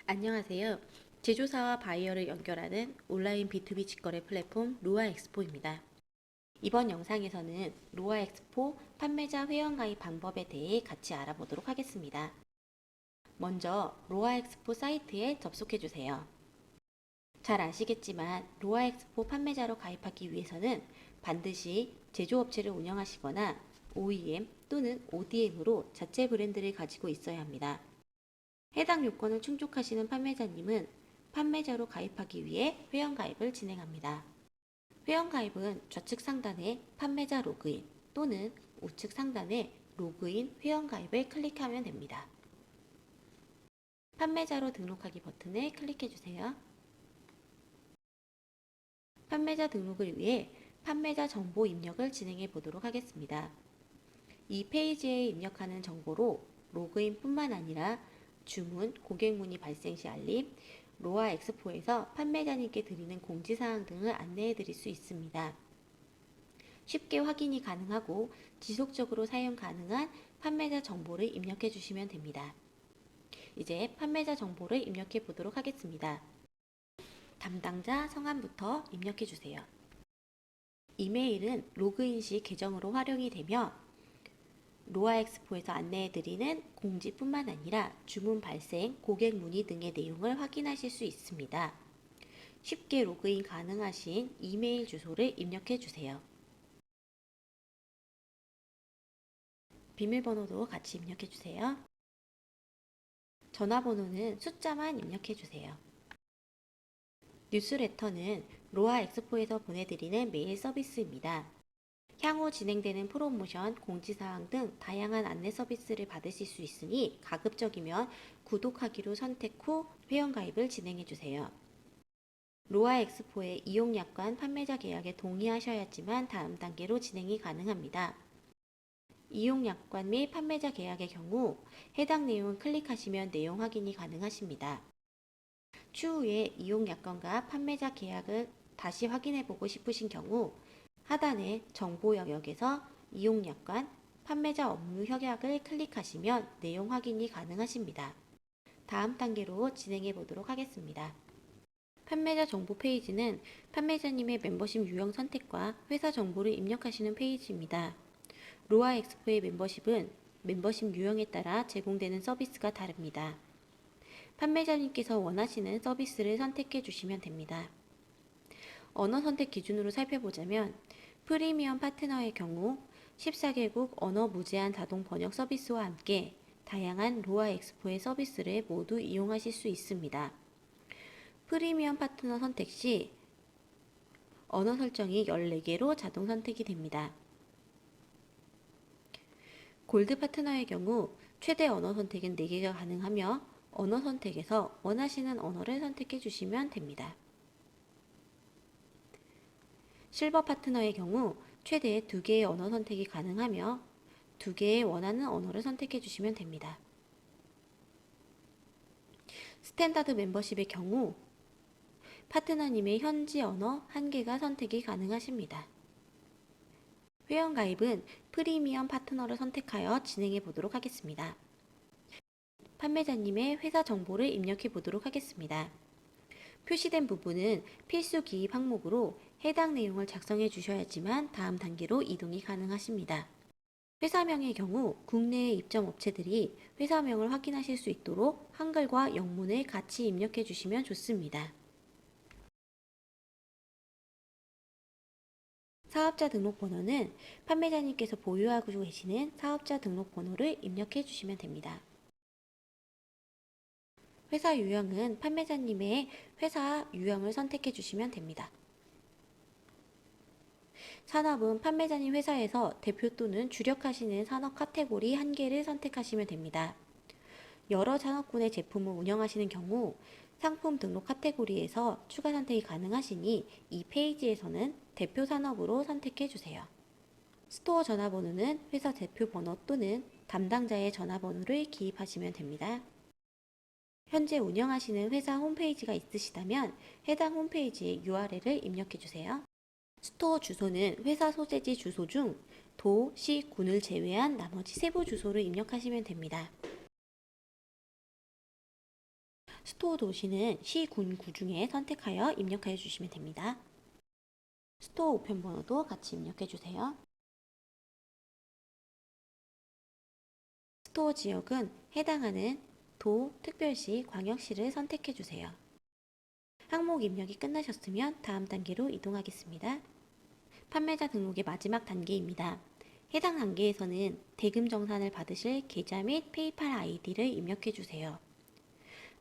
안녕하세요. 제조사와 바이어를 연결하는 온라인 B2B 직거래 플랫폼 루아엑스포입니다. 이번 영상에서는 루아엑스포 판매자 회원가입 방법에 대해 같이 알아보도록 하겠습니다. 먼저 루아엑스포 사이트에 접속해주세요. 잘 아시겠지만 루아엑스포 판매자로 가입하기 위해서는 반드시 제조업체를 운영하시거나 OEM 또는 ODM으로 자체 브랜드를 가지고 있어야 합니다. 해당 요건을 충족하시는 판매자님은 판매자로 가입하기 위해 회원가입을 진행합니다. 회원가입은 좌측 상단에 판매자 로그인 또는 우측 상단에 로그인 회원가입을 클릭하면 됩니다. 판매자로 등록하기 버튼을 클릭해주세요. 판매자 등록을 위해 판매자 정보 입력을 진행해 보도록 하겠습니다. 이 페이지에 입력하는 정보로 로그인뿐만 아니라 주문, 고객 문의 발생 시 알림, 로아 엑스포에서 판매자님께 드리는 공지사항 등을 안내해 드릴 수 있습니다. 쉽게 확인이 가능하고 지속적으로 사용 가능한 판매자 정보를 입력해 주시면 됩니다. 이제 판매자 정보를 입력해 보도록 하겠습니다. 담당자 성함부터 입력해 주세요. 이메일은 로그인 시 계정으로 활용이 되며 로아엑스포에서 안내해드리는 공지뿐만 아니라 주문 발생, 고객 문의 등의 내용을 확인하실 수 있습니다. 쉽게 로그인 가능하신 이메일 주소를 입력해 주세요. 비밀번호도 같이 입력해 주세요. 전화번호는 숫자만 입력해 주세요. 뉴스레터는 로아엑스포에서 보내드리는 메일 서비스입니다. 향후 진행되는 프로모션, 공지사항 등 다양한 안내 서비스를 받으실 수 있으니 가급적이면 구독하기로 선택 후 회원가입을 진행해주세요. 로아엑스포의 이용약관 판매자 계약에 동의하셔야지만 다음 단계로 진행이 가능합니다. 이용약관 및 판매자 계약의 경우 해당 내용을 클릭하시면 내용 확인이 가능하십니다. 추후에 이용약관과 판매자 계약을 다시 확인해보고 싶으신 경우 하단의 정보 영역에서 이용약관, 판매자 업무 협약을 클릭하시면 내용 확인이 가능하십니다. 다음 단계로 진행해 보도록 하겠습니다. 판매자 정보 페이지는 판매자님의 멤버십 유형 선택과 회사 정보를 입력하시는 페이지입니다. 로아엑스포의 멤버십은 멤버십 유형에 따라 제공되는 서비스가 다릅니다. 판매자님께서 원하시는 서비스를 선택해 주시면 됩니다. 언어 선택 기준으로 살펴보자면 프리미엄 파트너의 경우 14개국 언어 무제한 자동 번역 서비스와 함께 다양한 로아 엑스포의 서비스를 모두 이용하실 수 있습니다. 프리미엄 파트너 선택 시 언어 설정이 14개로 자동 선택이 됩니다. 골드 파트너의 경우 최대 언어 선택은 4개가 가능하며 언어 선택에서 원하시는 언어를 선택해 주시면 됩니다. 실버 파트너의 경우 최대 2개의 언어 선택이 가능하며 2개의 원하는 언어를 선택해 주시면 됩니다. 스탠다드 멤버십의 경우 파트너님의 현지 언어 1개가 선택이 가능하십니다. 회원가입은 프리미엄 파트너를 선택하여 진행해 보도록 하겠습니다. 판매자님의 회사 정보를 입력해 보도록 하겠습니다. 표시된 부분은 필수 기입 항목으로 해당 내용을 작성해 주셔야지만 다음 단계로 이동이 가능하십니다. 회사명의 경우 국내의 입점 업체들이 회사명을 확인하실 수 있도록 한글과 영문을 같이 입력해 주시면 좋습니다. 사업자 등록번호는 판매자님께서 보유하고 계시는 사업자 등록번호를 입력해 주시면 됩니다. 회사 유형은 판매자님의 회사 유형을 선택해 주시면 됩니다. 산업은 판매자님 회사에서 대표 또는 주력하시는 산업 카테고리 1개를 선택하시면 됩니다. 여러 산업군의 제품을 운영하시는 경우 상품 등록 카테고리에서 추가 선택이 가능하시니 이 페이지에서는 대표 산업으로 선택해 주세요. 스토어 전화번호는 회사 대표 번호 또는 담당자의 전화번호를 기입하시면 됩니다. 현재 운영하시는 회사 홈페이지가 있으시다면 해당 홈페이지의 URL을 입력해 주세요. 스토어 주소는 회사 소재지 주소 중 도, 시, 군을 제외한 나머지 세부 주소를 입력하시면 됩니다. 스토어 도시는 시, 군, 구 중에 선택하여 입력하여 주시면 됩니다. 스토어 우편 번호도 같이 입력해 주세요. 스토어 지역은 해당하는 도, 특별시, 광역시를 선택해 주세요. 항목 입력이 끝나셨으면 다음 단계로 이동하겠습니다. 판매자 등록의 마지막 단계입니다. 해당 단계에서는 대금 정산을 받으실 계좌 및 페이팔 아이디를 입력해 주세요.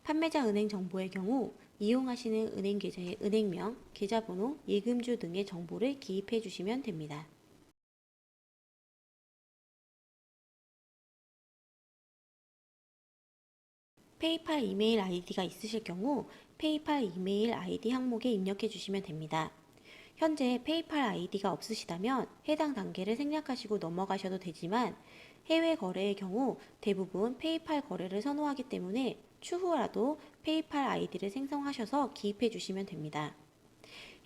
판매자 은행 정보의 경우 이용하시는 은행 계좌의 은행명, 계좌번호, 예금주 등의 정보를 기입해 주시면 됩니다. 페이팔 이메일 아이디가 있으실 경우 페이팔 이메일 아이디 항목에 입력해 주시면 됩니다. 현재 페이팔 아이디가 없으시다면 해당 단계를 생략하시고 넘어가셔도 되지만 해외 거래의 경우 대부분 페이팔 거래를 선호하기 때문에 추후라도 페이팔 아이디를 생성하셔서 기입해 주시면 됩니다.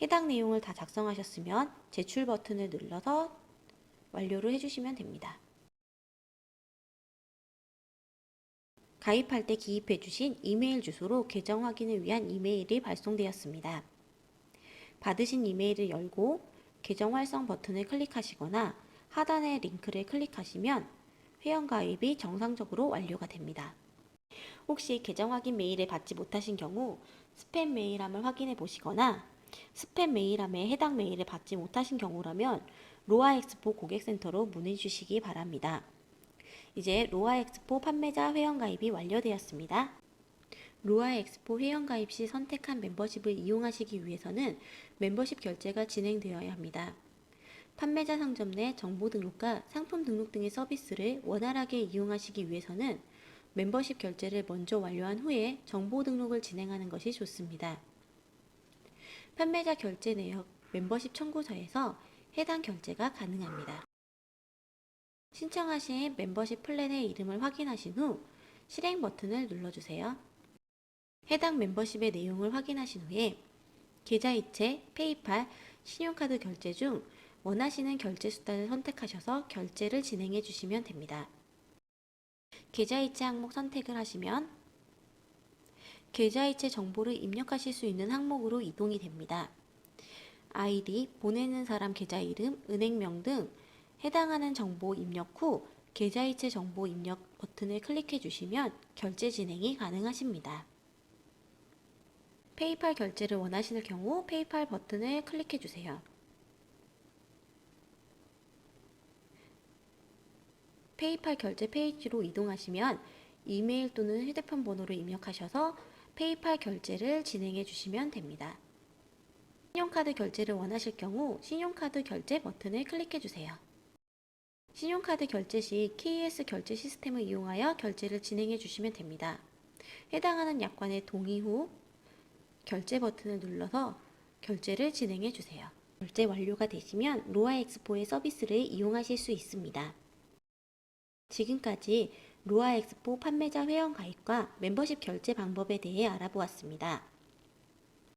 해당 내용을 다 작성하셨으면 제출 버튼을 눌러서 완료를 해주시면 됩니다. 가입할 때 기입해 주신 이메일 주소로 계정 확인을 위한 이메일이 발송되었습니다. 받으신 이메일을 열고 계정 활성 버튼을 클릭하시거나 하단의 링크를 클릭하시면 회원가입이 정상적으로 완료가 됩니다. 혹시 계정 확인 메일을 받지 못하신 경우 스팸 메일함을 확인해 보시거나 스팸 메일함에 해당 메일을 받지 못하신 경우라면 로아엑스포 고객센터로 문의 주시기 바랍니다. 이제 로아엑스포 판매자 회원가입이 완료되었습니다. 로아엑스포 회원가입 시 선택한 멤버십을 이용하시기 위해서는 멤버십 결제가 진행되어야 합니다. 판매자 상점 내 정보 등록과 상품 등록 등의 서비스를 원활하게 이용하시기 위해서는 멤버십 결제를 먼저 완료한 후에 정보 등록을 진행하는 것이 좋습니다. 판매자 결제 내역 멤버십 청구서에서 해당 결제가 가능합니다. 신청하신 멤버십 플랜의 이름을 확인하신 후 실행 버튼을 눌러주세요. 해당 멤버십의 내용을 확인하신 후에 계좌이체, 페이팔, 신용카드 결제 중 원하시는 결제 수단을 선택하셔서 결제를 진행해 주시면 됩니다. 계좌이체 항목 선택을 하시면 계좌이체 정보를 입력하실 수 있는 항목으로 이동이 됩니다. 아이디, 보내는 사람 계좌 이름, 은행명 등 해당하는 정보 입력 후 계좌이체 정보 입력 버튼을 클릭해 주시면 결제 진행이 가능하십니다. 페이팔 결제를 원하시는 경우 페이팔 버튼을 클릭해 주세요. 페이팔 결제 페이지로 이동하시면 이메일 또는 휴대폰 번호를 입력하셔서 페이팔 결제를 진행해 주시면 됩니다. 신용카드 결제를 원하실 경우 신용카드 결제 버튼을 클릭해 주세요. 신용카드 결제 시 KS 결제 시스템을 이용하여 결제를 진행해 주시면 됩니다. 해당하는 약관의 동의 후 결제 버튼을 눌러서 결제를 진행해 주세요. 결제 완료가 되시면 로아엑스포의 서비스를 이용하실 수 있습니다. 지금까지 로아엑스포 판매자 회원 가입과 멤버십 결제 방법에 대해 알아보았습니다.